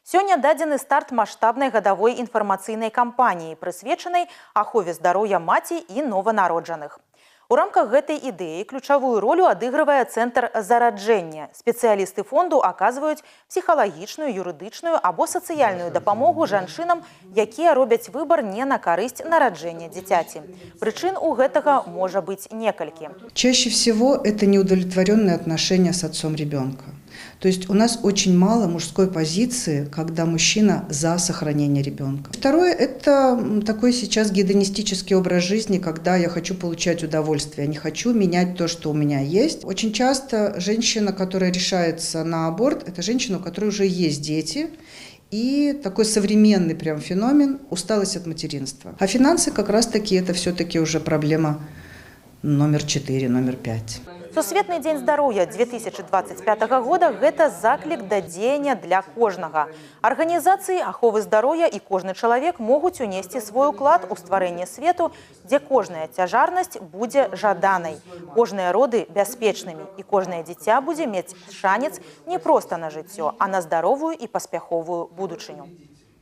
Сёння дадзены старт масштабнай гадавой інфармацыйнай кампаніі, прысвечанай ахове здароўя маці і нованароджаных. У рамках гэтай ідэі ключавую ролю адыгрывае цэнтр зараджэння. Спецыялісты фонду аказваюць псіхалагічную, юрыдычную або сацыяльную дапамогу жанчынам, якія робяць выбар не на карысць нараджэння дзіцяці. Прычын у гэтага можа быць некалькі. Чаще всего это неудовлетворенные отношения с отцом ребенка. То есть у нас очень мало мужской позиции, когда мужчина за сохранение ребенка. Второе – это такой сейчас гедонистический образ жизни, когда я хочу получать удовольствие, не хочу менять то, что у меня есть. Очень часто женщина, которая решается на аборт, это женщина, у которой уже есть дети. И такой современный прям феномен – усталость от материнства. А финансы как раз-таки это все-таки уже проблема номер 4, номер 5. Сусветны дзень здароўя 2025 года – гэта заклік да дзеяння для кожнага. Арганізацыі аховы здароўя і кожны чалавек могуць унесці свой уклад у стварэнне свету, дзе кожная цяжарнасць будзе жаданай, кожныя роды бяспечнымі і кожнае дзіця будзе мець шанец не проста на жыццё, а на здаровую і паспяховую будучыню.